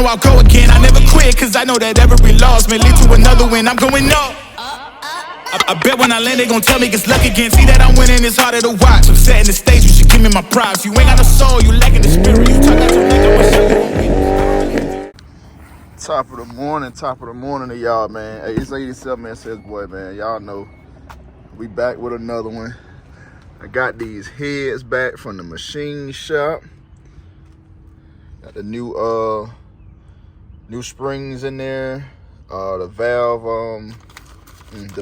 know I'll go again. I never quit, cause I know that every loss may lead to another win. I'm going up. I bet when I land, they gon' tell me it's luck again. See that I'm winning, it's harder to watch. I'm setting the stage, you should give me my props. You ain't got no soul, you lacking the spirit. You talk out your neck, I'ma show you. Top of the morning to y'all, man. Hey, it's 87, man. Says boy, man. Y'all know we back with another one. I got these heads back from the machine shop. Got the new springs in there. The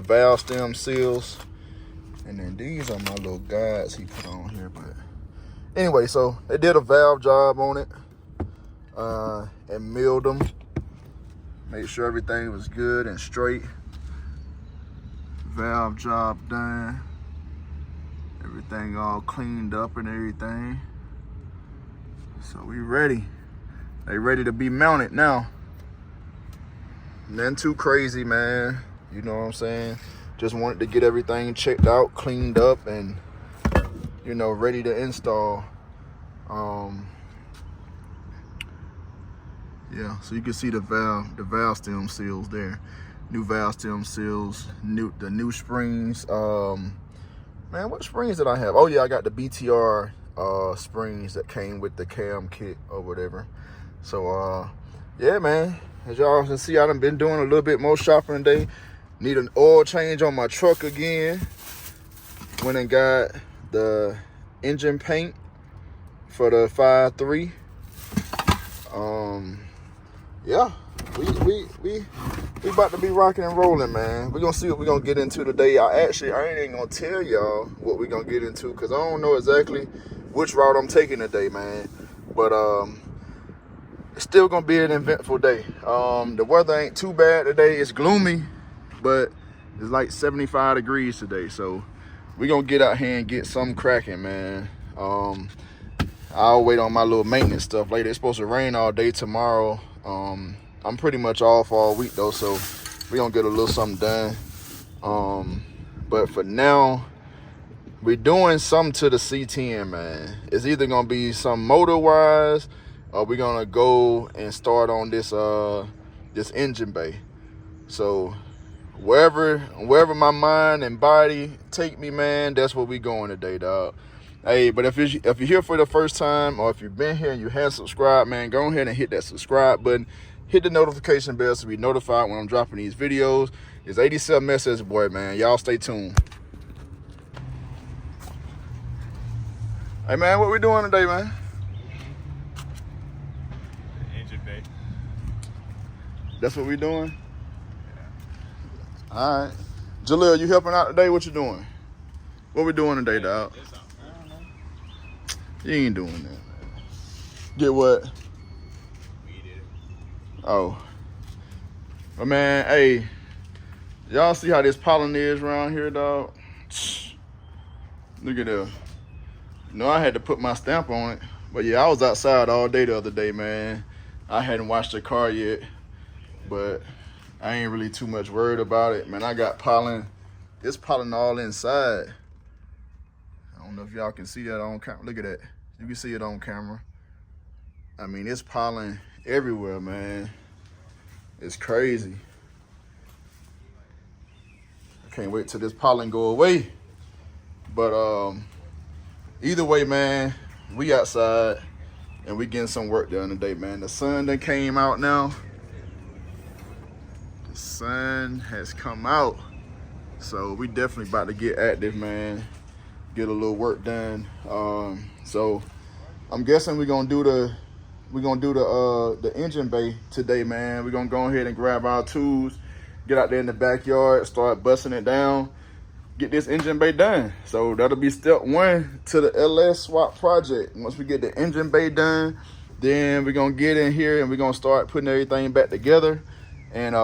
valve stem seals, and then these are my little guides he put on here. But anyway, so they did a valve job on it and milled them, made sure everything was good and straight. Valve job done, everything all cleaned up and everything, so we ready. They ready to be mounted now. Nothing too crazy, man. You know what I'm saying? Just wanted to get everything checked out, cleaned up, and, you know, ready to install. Yeah, so you can see the valve stem seals there. New valve stem seals, the new springs. Man, what springs did I have? Oh yeah, I got the BTR springs that came with the cam kit or whatever. So yeah, man. As y'all can see, I done been doing a little bit more shopping today. Need an oil change on my truck again. Went and got the engine paint for the 5.3. Yeah, we about to be rocking and rolling, man. We're gonna see what we're gonna get into today. I ain't even gonna tell y'all what we're gonna get into, because I don't know exactly which route I'm taking today, man. But it's still gonna be an eventful day. The weather ain't too bad today. It's gloomy, but it's like 75 degrees today. So we're gonna get out here and get something cracking, man. I'll wait on my little maintenance stuff later. It's supposed to rain all day tomorrow. I'm pretty much off all week though, so we're gonna get a little something done. But for now, we're doing something to the C10, man. It's either gonna be some motor wise, or we're gonna go and start on this this engine bay. So wherever my mind and body take me, man, that's where we going today, dog. Hey, but if you're here for the first time, or if you've been here and you haven't subscribed, man, go ahead and hit that subscribe button. Hit the notification bell to be notified when I'm dropping these videos. It's 87 Message Boy, man. Y'all stay tuned. Hey, man, what we doing today, man? Engine bay. That's what we doing? Yeah. All right. Jaleel, you helping out today? What you doing? What we doing today, dog? You ain't doing that, man. Get what? We did it. Oh. But man, hey, y'all see how this pollen is around here, dog? Look at that. You know, I had to put my stamp on it. But yeah, I was outside all day the other day, man. I hadn't washed the car yet, but I ain't really too much worried about it. Man, I got pollen. It's pollen all inside. I don't know if y'all can see that on camera. Look at that. You can see it on camera. I mean, it's pollen everywhere, man. It's crazy. I can't wait till this pollen go away. But either way, man, we outside and we getting some work done today, man. The sun done came out now. The sun has come out. So we definitely about to get active, man. Get a little work done. So I'm guessing we're gonna do the engine bay today, man. We're gonna go ahead and grab our tools, get out there in the backyard, start busting it down, get this engine bay done. So that'll be step one to the LS swap project. Once we get the engine bay done, then we're gonna get in here and we're gonna start putting everything back together. And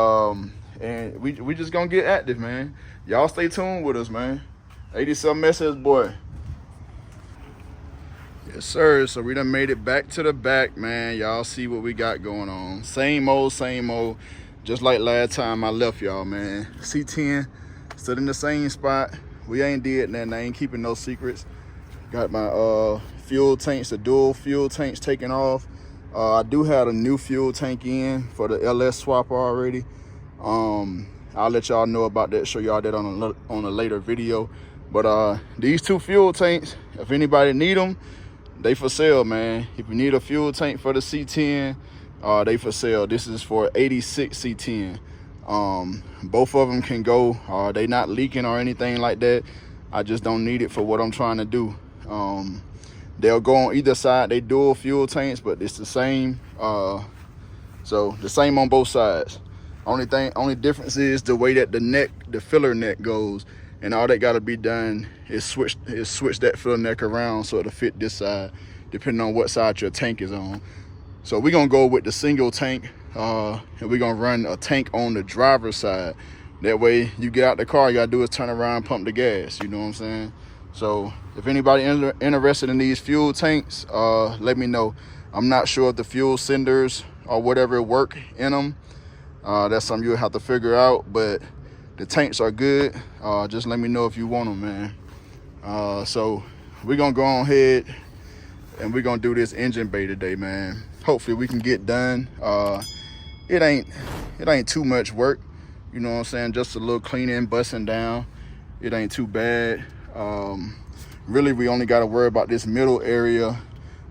we just gonna get active, man. Y'all stay tuned with us, man. 87 Message Boy. Yes, sir. So we done made it back to the back, man. Y'all see what we got going on. Same old, just like last time I left y'all, man. C10 stood in the same spot. We ain't did nothing. I ain't keeping no secrets. Got my fuel tanks, the dual fuel tanks taken off. I do have a new fuel tank in for the LS swap already. I'll let y'all know about that, show y'all that on a later video. But these two fuel tanks, if anybody need them, they for sale, man. If you need a fuel tank for the C10, they for sale. This is for 86 C10. Both of them can go. They not leaking or anything like that. I just don't need it for what I'm trying to do. They'll go on either side. They dual fuel tanks, but it's the same. So the same on both sides. Only difference is the way that the filler neck goes, and all that got to be done is switch that filler neck around so it'll fit this side, depending on what side your tank is on. So we're gonna go with the single tank, and we're gonna run a tank on the driver's side. That way, you get out the car, you gotta do is turn around, pump the gas. You know what I'm saying? So if anybody interested in these fuel tanks, let me know. I'm not sure if the fuel senders or whatever work in them. That's something you'll have to figure out, but the tanks are good. Just let me know if you want them, man. So we're gonna go on ahead and we're gonna do this engine bay today, man. Hopefully we can get done. It ain't too much work, you know what I'm saying? Just a little cleaning, busting down. It ain't too bad. Really, we only got to worry about this middle area.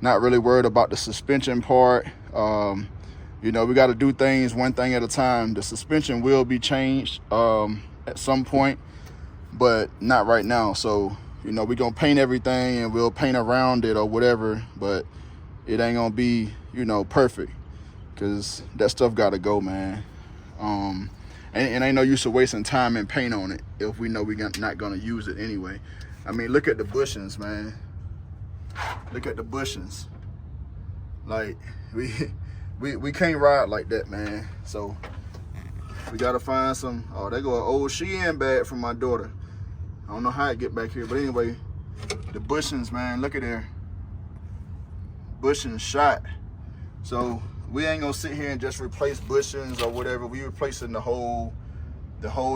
Not really worried about the suspension part. You know, we got to do things one thing at a time. The suspension will be changed at some point, but not right now. So, you know, we're going to paint everything and we'll paint around it or whatever, but it ain't going to be, you know, perfect, because that stuff got to go, man. And ain't no use of wasting time and paint on it if we know we're not going to use it anyway. I mean, look at the bushings, man. Look at the bushings. Like, we can't ride like that, man. So we gotta find some. Oh, there go an old Shein bag from my daughter. I don't know how it get back here, but anyway, the bushings, man. Look at there. Bushings shot. So we ain't gonna sit here and just replace bushings or whatever. We replacing the whole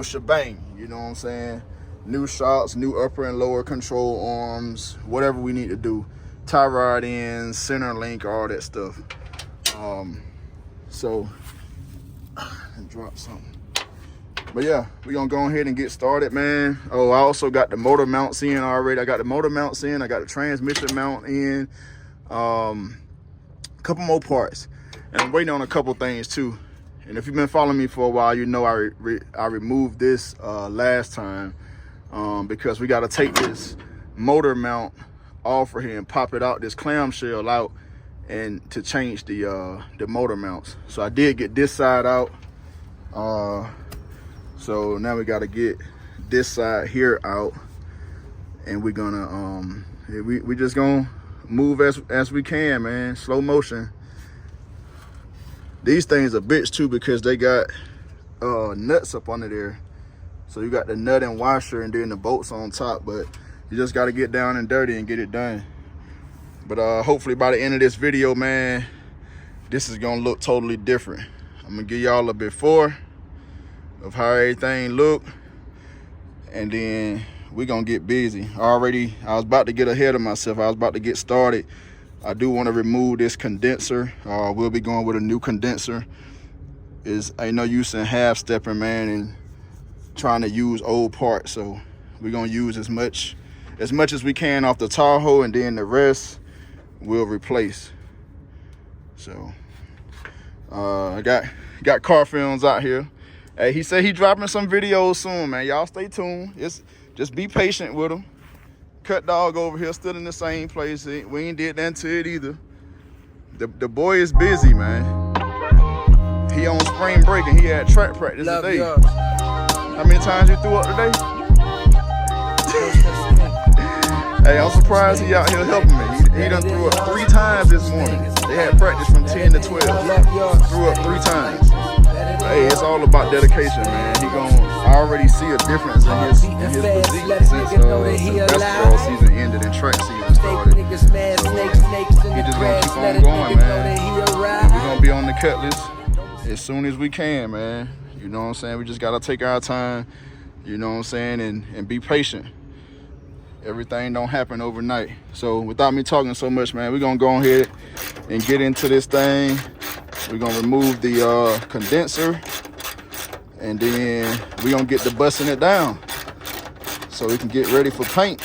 shebang. You know what I'm saying? New shocks, new upper and lower control arms, whatever we need to do. Tie rod ends, center link, all that stuff. So drop something. But yeah, we're gonna go ahead and get started, man. Oh, I also got the motor mounts in already. I got the motor mounts in, I got the transmission mount in, a couple more parts, and I'm waiting on a couple things too. And if you've been following me for a while, you know I removed this last time, because we got to take this motor mount off of here and pop it out, this clamshell out, and to change the motor mounts. So I did get this side out. So now we got to get this side here out, and we're gonna we just gonna move as we can, man. Slow motion. These things are bitch too, because they got nuts up under there. So you got the nut and washer and then the bolts on top, but you just got to get down and dirty and get it done. But hopefully by the end of this video, man, this is gonna look totally different. I'm gonna give y'all a before of how everything look, and then we're gonna get busy. I was about to get ahead of myself. I was about to get started. I do want to remove this condenser. We'll be going with a new condenser. Ain't no use in half stepping, man, and trying to use old parts. So we're gonna use as much as we can off the Tahoe, and then the rest we'll replace. So I got car films out here. Hey, he said he dropping some videos soon, man. Y'all stay tuned. Just be patient with him. Cut dog over here still in the same place. We ain't did that to it either. The boy is busy, man. He on spring break and he had track practice today. How many times you threw up today? Hey, I'm surprised he out here helping me. He done threw up 3 times this morning. They had practice from 10 to 12. Threw up 3 times. Hey, it's all about dedication, man. I already see a difference in his physique since the basketball season ended and track season started. So, he just gonna keep on going, man. And we're gonna be on the cut list as soon as we can, man. You know what I'm saying? We just gotta take our time, you know what I'm saying, and be patient. Everything don't happen overnight. So without me talking so much, man, we're gonna go ahead and get into this thing. We're gonna remove the condenser, and then we're gonna get to busting it down so we can get ready for paint.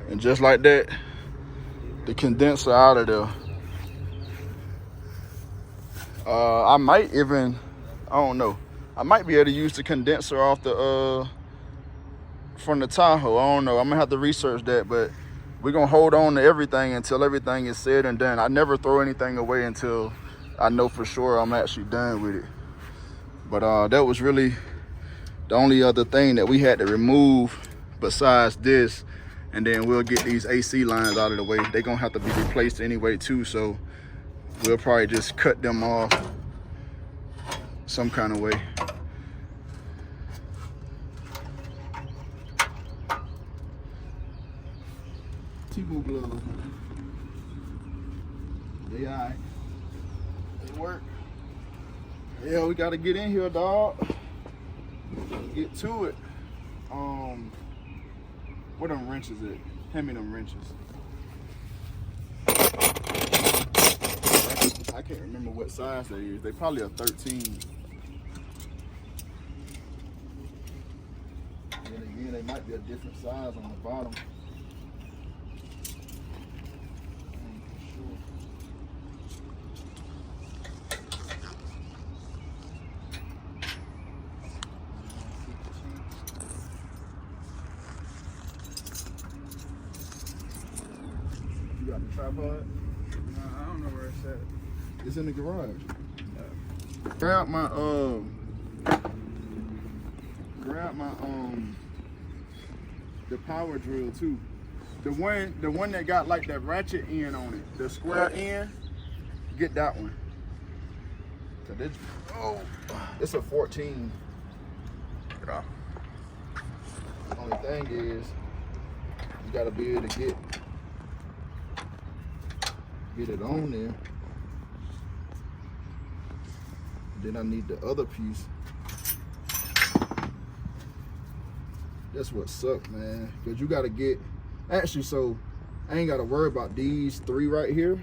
And just like that, the condenser out of there. I might even, I don't know, I might be able to use the condenser off the from the Tahoe. I don't know. I'm gonna have to research that, but we're gonna hold on to everything until everything is said and done. I never throw anything away until I know for sure I'm actually done with it. But that was really the only other thing that we had to remove besides this. And then we'll get these AC lines out of the way. They're gonna have to be replaced anyway too, so we'll probably just cut them off some kind of way. T-Boo gloves. They all right. They work. Yeah, we gotta get in here, dog. Get to it. Where them wrenches at? Hand me them wrenches. I can't remember what size they is. They probably a 13. And again, they might be a different size on the bottom. You got the tripod? No, I don't know where it's at. It's in the garage. Grab my the power drill too. The one that got like that ratchet end on it, the square end. Get that one. So it's a 14. Yeah. The only thing is you gotta be able to get it on there. Then I need the other piece. That's what sucks, man. Cause you gotta get, actually, so I ain't gotta worry about these three right here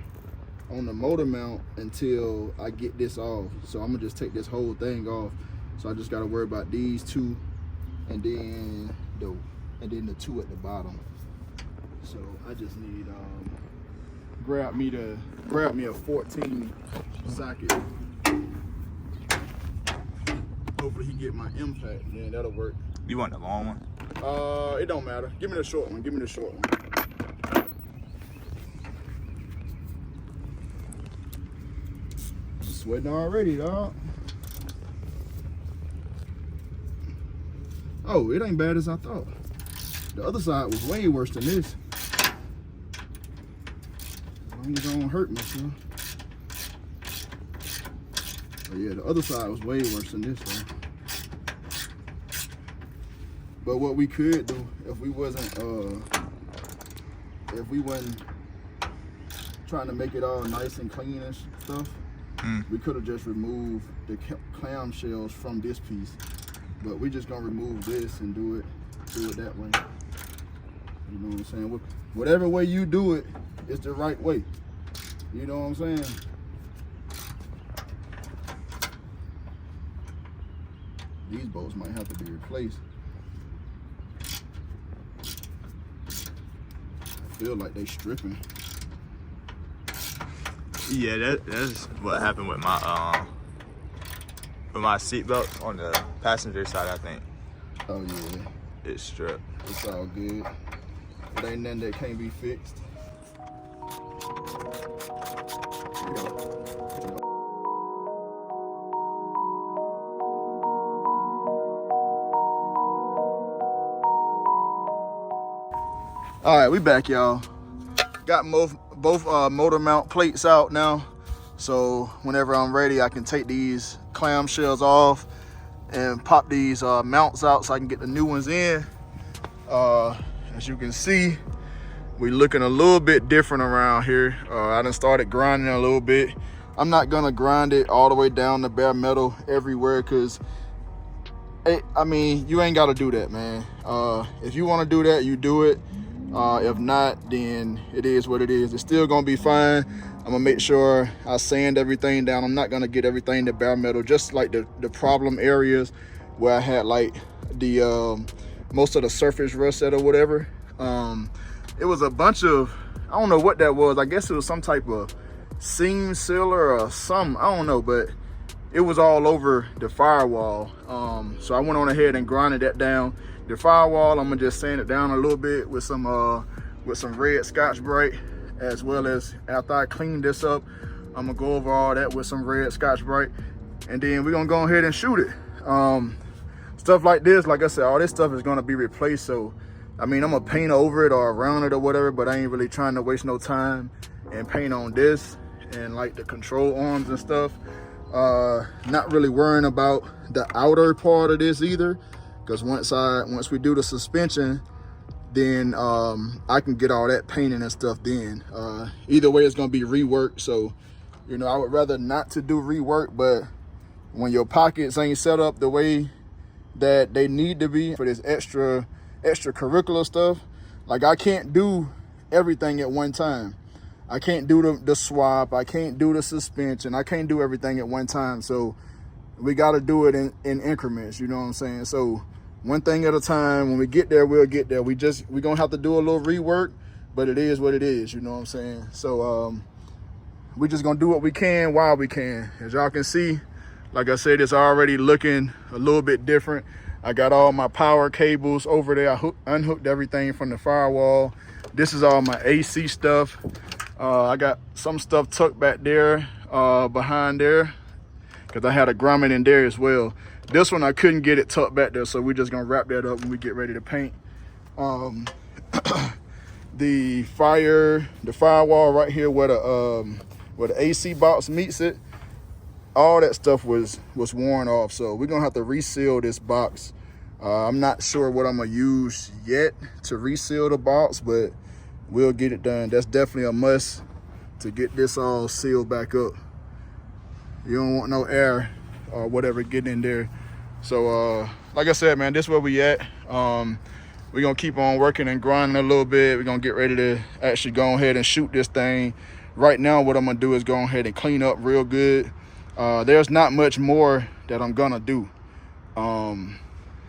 on the motor mount until I get this off. So I'm gonna just take this whole thing off. So I just gotta worry about these two and then the two at the bottom. So I just need grab me a 14 socket. Hopefully he get my impact, then that'll work. You want the long one? It don't matter. Give me the short one. Give me the short one. I'm sweating already, dog. Oh, it ain't bad as I thought. The other side was way worse than this. It don't hurt me, so. But yeah, the other side was way worse than this one. But what we could do if we wasn't trying to make it all nice and clean and stuff, we could have just removed the clamshells from this piece. But we just gonna remove this and do it that way. You know what I'm saying? Whatever way you do it, it's the right way. You know what I'm saying? These bolts might have to be replaced. I feel like they stripping. Yeah, that's what happened with my seatbelt on the passenger side, I think. Oh yeah. It's stripped. It's all good. It ain't nothing that can't be fixed. Yeah. All right, we back, y'all. Got both motor mount plates out now. So whenever I'm ready, I can take these clamshells off and pop these mounts out so I can get the new ones in. As you can see, we looking a little bit different around here. I done started grinding a little bit. I'm not gonna grind it all the way down to bare metal everywhere, because I mean, you ain't gotta do that, man. If you wanna do that, you do it. If not, then it is what it is. It's still gonna be fine. I'm gonna make sure I sand everything down. I'm not gonna get everything to bare metal, just like the problem areas where I had like the most of the surface rust or whatever. It was a bunch of, I don't know what that was. I guess it was some type of seam sealer or something, I don't know, but it was all over the firewall. So I went on ahead and grinded that down. The firewall, I'm gonna just sand it down a little bit with some red Scotch-Brite, as well as after I clean this up, I'm gonna go over all that with some red Scotch-Brite, and then we're gonna go ahead and shoot it. Stuff like this, like I said, all this stuff is gonna be replaced. So I mean, I'm gonna paint over it or around it or whatever, but I ain't really trying to waste no time and paint on this and like the control arms and stuff. Not really worrying about the outer part of this either, because once we do the suspension, then I can get all that painting and stuff then. Either way, it's gonna be reworked. So, you know, I would rather not to do rework, but when your pockets ain't set up the way that they need to be for this extracurricular stuff, like I can't do everything at one time. I can't do the swap, I can't do the suspension, I can't do everything at one time. So we got to do it in increments, you know what I'm saying? So one thing at a time. When we get there, we'll get there. We're gonna have to do a little rework, but it is what it is, you know what I'm saying? So we just gonna do what we can while we can. As y'all can see, like I said, it's already looking a little bit different. I got all my power cables over there. I unhooked everything from the firewall. This is all my AC stuff. I got some stuff tucked back there, behind there, because I had a grommet in there as well. This one, I couldn't get it tucked back there, so we're just gonna wrap that up when we get ready to paint. The firewall right here where the AC box meets it, all that stuff was worn off, so we're gonna have to reseal this box. I'm not sure what I'm gonna use yet to reseal the box, but we'll get it done. That's definitely a must to get this all sealed back up. You don't want no air or whatever getting in there. So like I said, man, this is where we at. We're gonna keep on working and grinding a little bit. We're gonna get ready to actually go ahead and shoot this thing. Right now, what I'm gonna do is go ahead and clean up real good. There's not much more that I'm gonna do.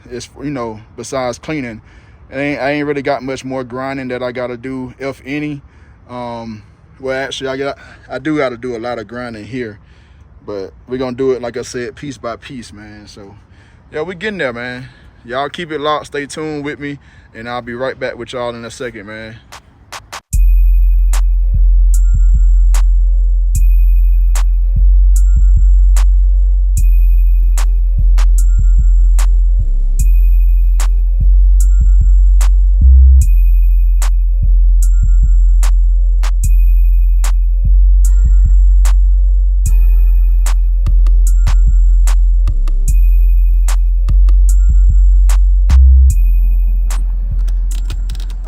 It's, you know, besides cleaning, I ain't really got much more grinding that I gotta do, if any. Well, actually, I do gotta do a lot of grinding here, but we're gonna do it, like I said, piece by piece, man. So yeah, we getting there, man. Y'all keep it locked, stay tuned with me, and I'll be right back with y'all in a second, man.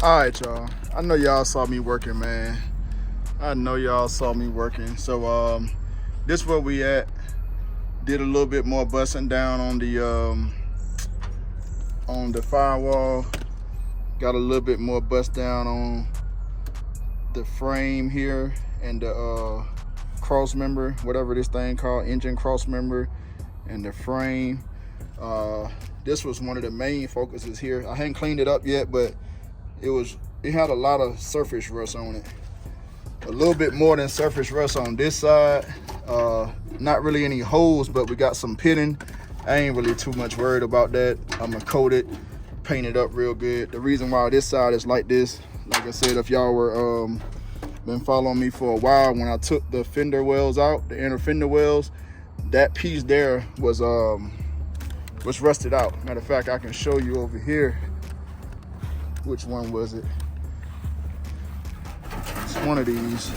All right, y'all. I know y'all saw me working, man. I know y'all saw me working. So this where we at. Did a little bit more busting down on the firewall. Got a little bit more bust down on the frame here and the cross member, whatever this thing called, engine cross member, and the frame. This was one of the main focuses here. I hadn't cleaned it up yet, but it had a lot of surface rust on it. A little bit more than surface rust on this side. Not really any holes, but we got some pitting. I ain't really too much worried about that. I'm gonna coat it, paint it up real good. The reason why this side is like this, like I said, if y'all were been following me for a while, when I took the fender wells out, the inner fender wells, that piece there was rusted out. Matter of fact, I can show you over here. Which one was it? one of these.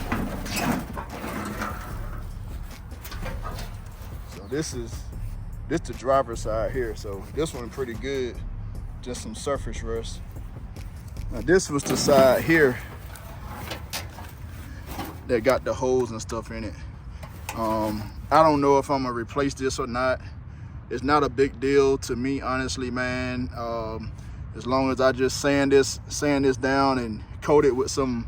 So this the driver's side here. So this one pretty good, just some surface rust. Now this was the side here that got the holes and stuff in it. I don't know if I'm gonna replace this or not. It's not a big deal to me, honestly, man. As long as I just sand this down and coat it with some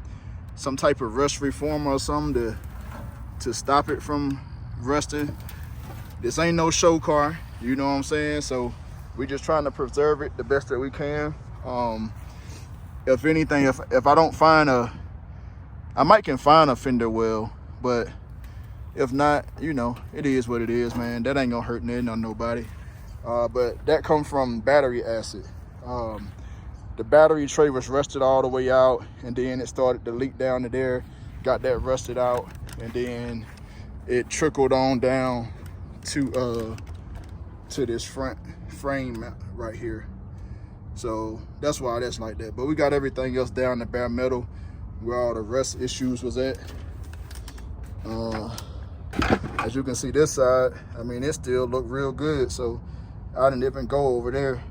type of rust reformer or something to stop it from rusting. This ain't no show car, you know what I'm saying? So we just trying to preserve it the best that we can. If anything, if I don't find I might can find a fender well, but if not, you know, it is what it is, man. That ain't gonna hurt nothing on nobody. But that come from battery acid. The battery tray was rusted all the way out, and then it started to leak down to there, got that rusted out, and then it trickled on down to this front frame right here. So that's why that's like that. But we got everything else down to bare metal where all the rust issues was at. As you can see this side, I mean, it still look real good. So I didn't even go over there.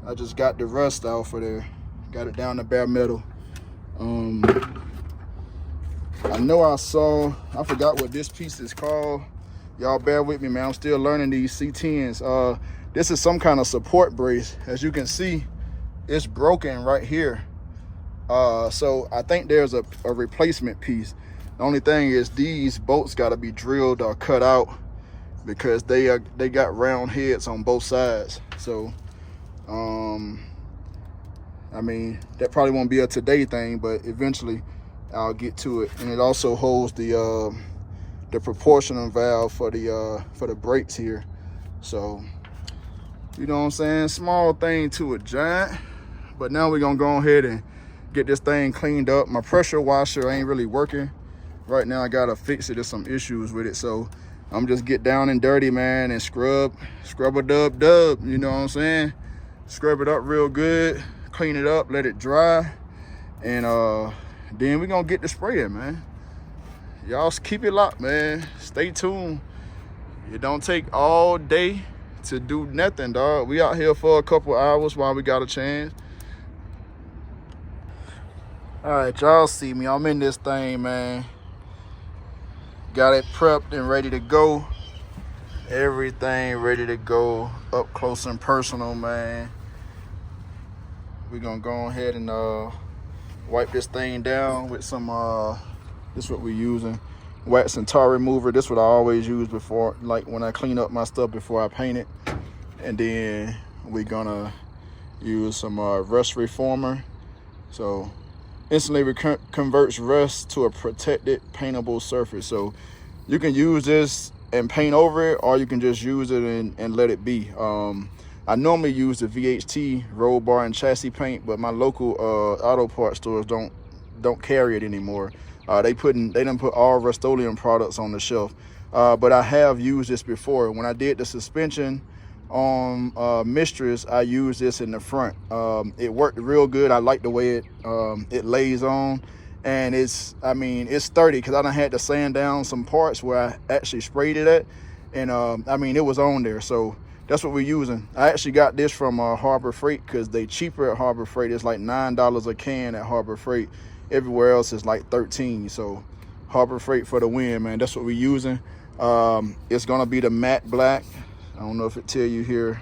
I just got the rust off of there. Got it down to bare metal. I know I forgot what this piece is called. Y'all bear with me, man. I'm still learning these C10s. This is some kind of support brace. As you can see, it's broken right here. So I think there's a replacement piece. The only thing is these bolts got to be drilled or cut out because they got round heads on both sides. So I mean, that probably won't be a today thing, but eventually I'll get to it. And it also holds the proportional valve for the brakes here. So you know what I'm saying, small thing to a giant. But now we're gonna go ahead and get this thing cleaned up. My pressure washer ain't really working right now. I gotta fix it. There's some issues with it, so I'm just get down and dirty, man, and scrub a dub, you know what I'm saying? Scrub it up real good, clean it up, let it dry, and then we're gonna get the spraying, man. Y'all keep it locked, man. Stay tuned. It don't take all day to do nothing, dog. We out here for a couple hours while we got a chance. All right, y'all see me. I'm in this thing, man. Got it prepped and ready to go. Everything ready to go, up close and personal, man. We're gonna go ahead and wipe this thing down with some this is what we're using, wax and tar remover. This is what I always use before, like when I clean up my stuff before I paint it. And then we're gonna use some rust reformer. So instantly converts rust to a protected paintable surface. So you can use this and paint over it, or you can just use it and let it be. I normally use the VHT roll bar and chassis paint, but my local auto parts stores don't carry it anymore. They done put all Rust-Oleum products on the shelf. But I have used this before. When I did the suspension on Mistress, I used this in the front. It worked real good. I like the way it lays on, and it's sturdy because I done had to sand down some parts where I actually sprayed it at, and I mean, it was on there. So that's what we're using. I actually got this from Harbor Freight because they cheaper at Harbor Freight. It's like $9 a can at Harbor Freight. Everywhere else is like 13. So Harbor Freight for the win, man. That's what we're using. It's gonna be the matte black. I don't know if it tell you here,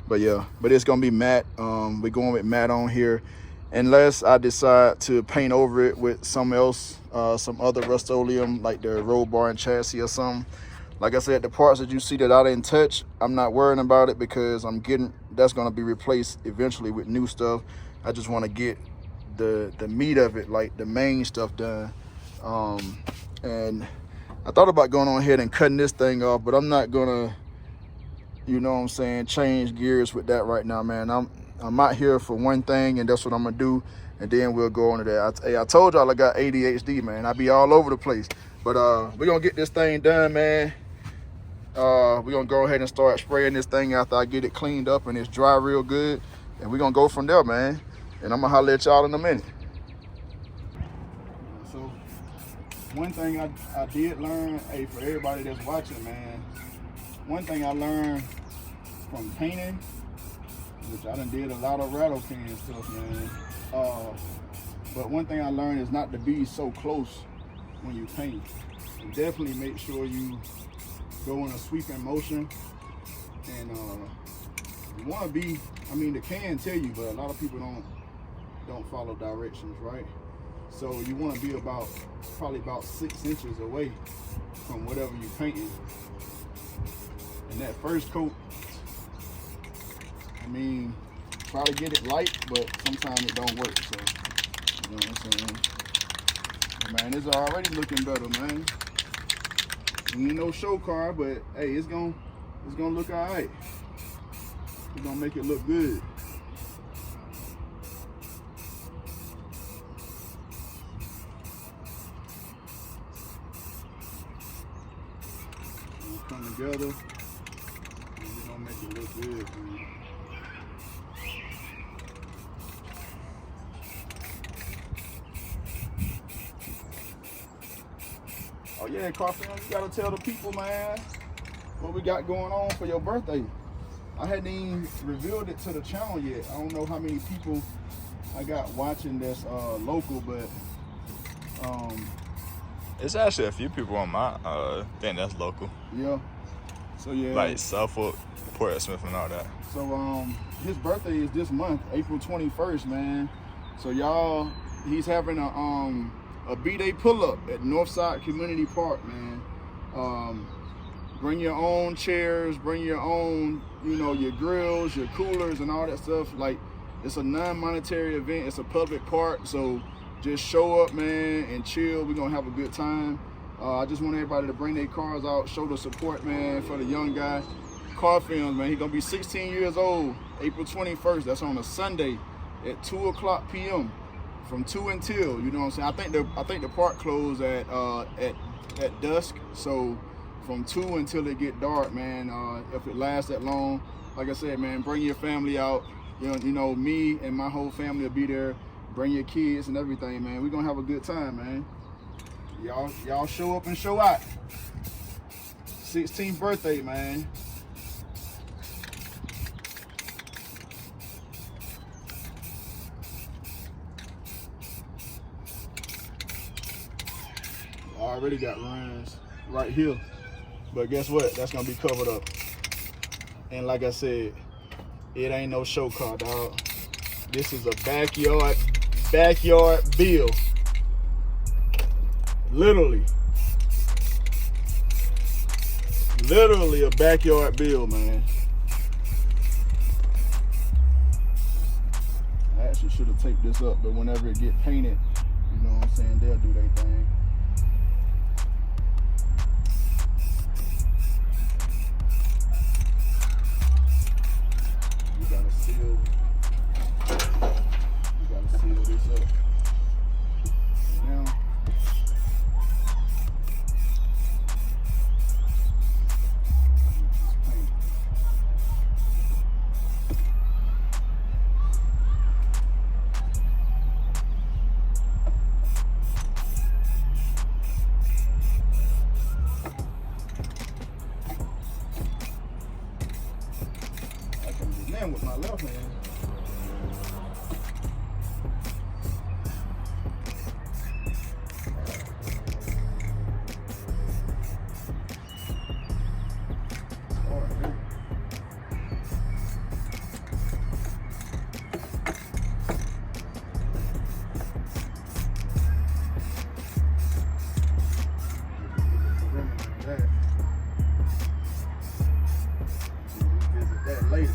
but yeah, but it's gonna be matte. We're going with matte on here, unless I decide to paint over it with some else, some other Rust-Oleum, like the roll bar and chassis or something. Like I said, the parts that you see that I didn't touch, I'm not worrying about it because that's gonna be replaced eventually with new stuff. I just want to get the meat of it, like the main stuff done. And I thought about going on ahead and cutting this thing off, but I'm not gonna, you know what I'm saying, change gears with that right now, man. I'm out here for one thing, and that's what I'm gonna do, and then we'll go on to that. I told y'all I got ADHD, man. I be all over the place, but we're gonna get this thing done, man. We're gonna go ahead and start spraying this thing after I get it cleaned up and it's dry real good, and we're gonna go from there, man. And I'm gonna holler at y'all in a minute. So one thing I did learn, hey, for everybody that's watching, man, one thing I learned from painting, which I done did a lot of rattle can stuff, man. But one thing I learned is not to be so close when you paint. And definitely make sure you go in a sweeping motion. And you want to be, I mean, the can tell you, but a lot of people don't follow directions, right? So you want to be probably about 6 inches away from whatever you're painting. And that first coat, I mean, try to get it light, but sometimes it don't work. So, you know what I'm saying? Man, it's already looking better, man. Ain't no show car, but hey, it's gonna look all right. We're gonna make it look good. We'll come together, and we're gonna make it look good, man. Oh yeah, Carfam, you gotta tell the people, man, what we got going on for your birthday. I hadn't even revealed it to the channel yet. I don't know how many people I got watching that's local, but It's actually a few people on my thing that's local. yeah. So yeah. Like Suffolk, Portsmouth, and all that. So his birthday is this month, April 21st, man. So y'all, he's having a B-Day pull-up at Northside Community Park, man. Bring your own chairs, bring your own, you know, your grills, your coolers, and all that stuff. Like, it's a non-monetary event. It's a public park, so just show up, man, and chill. We're gonna have a good time. I just want everybody to bring their cars out, show the support, man, for the young guy. Car Films, man, he's gonna be 16 years old, April 21st. That's on a Sunday at 2:00 p.m. from 2 until, you know what I'm saying? I think the park closed at dusk, so from 2 until it get dark, man. If it lasts that long, like I said, man, bring your family out. You know, me and my whole family will be there. Bring your kids and everything, man. We're gonna have a good time, man. Y'all show up and show out. 16th birthday, man. I already got runs right here, but guess what? That's gonna be covered up. And like I said, it ain't no show car, dog. This is a backyard bill. Literally a backyard bill, man. I actually should have taped this up, but whenever it get painted, you know what I'm saying, they'll do their thing. You gotta seal this up. And now, I can begin with my left hand. That later.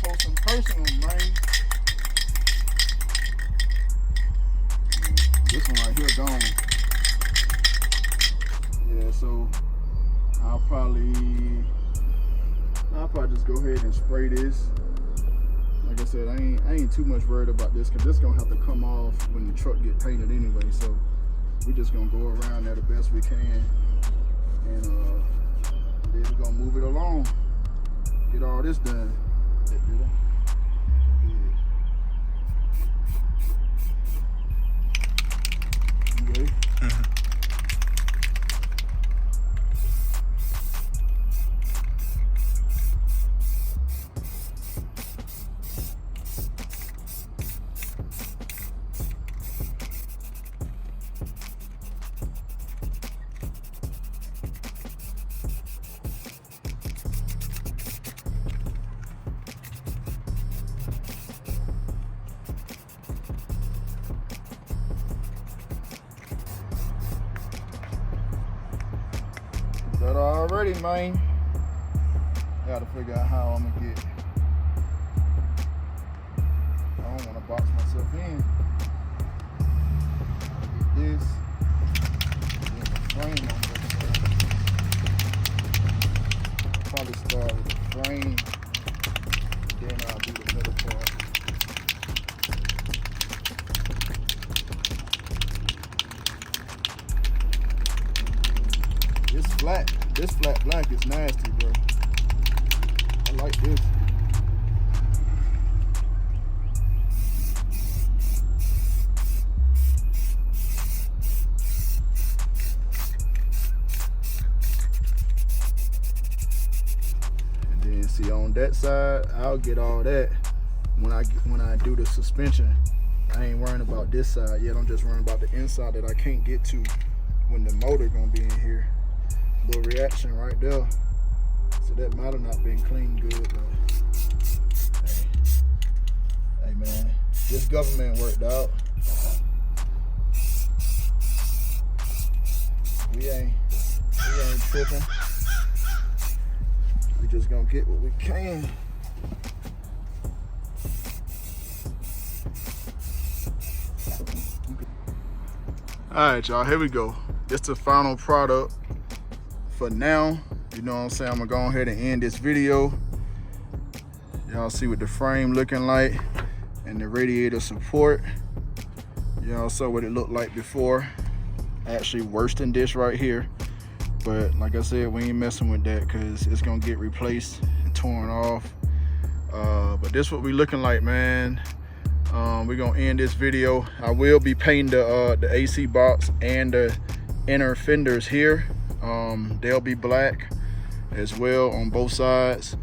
Close and personal, man. This one right here gone. I'll probably just go ahead and spray this. Like I said, I ain't too much worried about this because this gonna have to come off when the truck get painted anyway. So we just gonna go around there the best we can, and then we're gonna move it along. Get all this done. Okay. That already, man. Gotta figure out how I'm gonna get. I don't wanna box myself in. Get this. Get the frame on both sides. Probably start with the frame. Then I'll do the middle part. This flat black is nasty, bro. I like this. And then see on that side, I'll get all that when I do the suspension. I ain't worrying about this side yet. I'm just worrying about the inside that I can't get to when the motor gonna be in here. Little reaction right there. So that might have not been clean good, but hey man, this government worked out. We ain't tripping. We just gonna get what we can. All right, y'all, here we go. This the final product. For now, you know what I'm saying, I'm gonna go ahead and end this video. Y'all see what the frame looking like and the radiator support. Y'all saw what it looked like before. Actually worse than this right here. But like I said, we ain't messing with that because it's gonna get replaced and torn off. But this what we looking like, man. We're gonna end this video. I will be painting the AC box and the inner fenders here. They'll be black as well on both sides.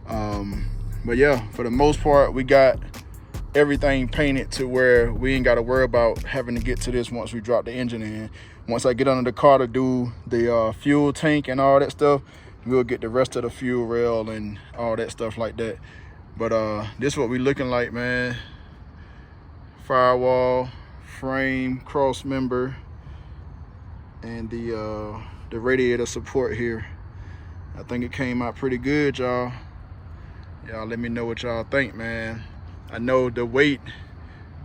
But yeah, for the most part, we got everything painted to where we ain't got to worry about having to get to this once we drop the engine in. Once I get under the car to do the fuel tank and all that stuff, we'll get the rest of the fuel rail and all that stuff like that. But this is what we looking like, man. Firewall, frame, cross member, and the radiator support here. I think it came out pretty good, y'all. Y'all let me know what y'all think, man. I know the wait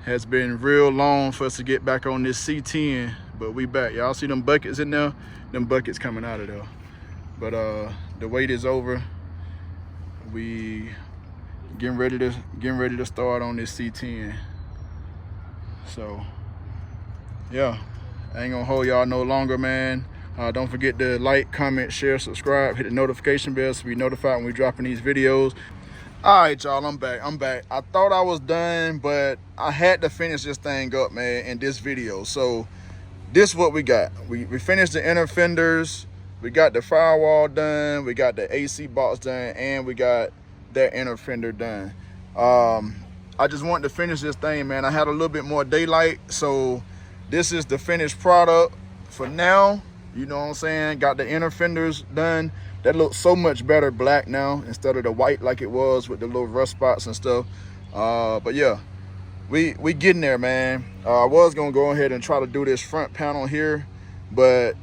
has been real long for us to get back on this C10, but we back. Y'all see them buckets in there? Them buckets coming out of there. But the wait is over. We getting ready to start on this C10. So yeah, I ain't gonna hold y'all no longer, man. Don't forget to like, comment, share, subscribe, hit the notification bell so be notified when we dropping these videos. All right, y'all, I'm back. I thought I was done, but I had to finish this thing up, man, in this video. So this is what we got. We finished the inner fenders, we got the firewall done, we got the AC box done, and we got that inner fender done. I just wanted to finish this thing, man. I had a little bit more daylight, so this is the finished product for now. You know what I'm saying? Got the inner fenders done. That looks so much better black now instead of the white like it was with the little rust spots and stuff. But yeah, we getting there, man. I was gonna go ahead and try to do this front panel here, but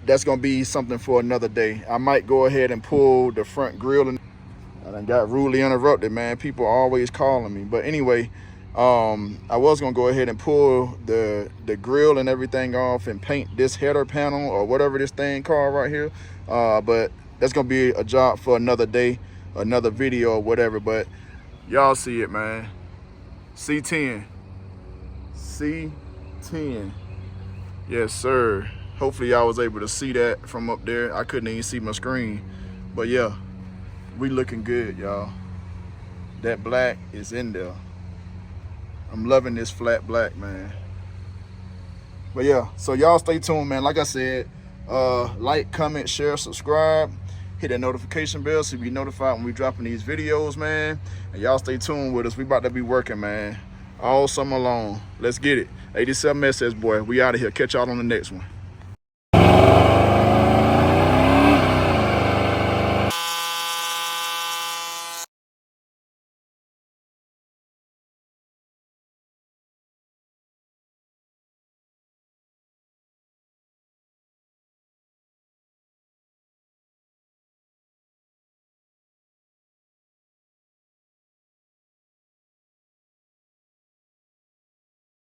that's gonna be something for another day. I might go ahead and pull the front grille. I done got rudely interrupted, man. People are always calling me. But anyway, I was gonna go ahead and pull the grill and everything off and paint this header panel or whatever this thing called right here. But that's gonna be a job for another day, another video or whatever. But y'all see it, man. C10. C10. Yes, sir. Hopefully y'all was able to see that from up there. I couldn't even see my screen. But yeah, we looking good, y'all. That black is in there. I'm loving this flat black, man. But yeah, so y'all stay tuned, man. Like I said, like, comment, share, subscribe. Hit that notification bell so you be notified when we dropping these videos, man. And y'all stay tuned with us. We about to be working, man, all summer long. Let's get it. 87SS, boy. We out of here. Catch y'all on the next one.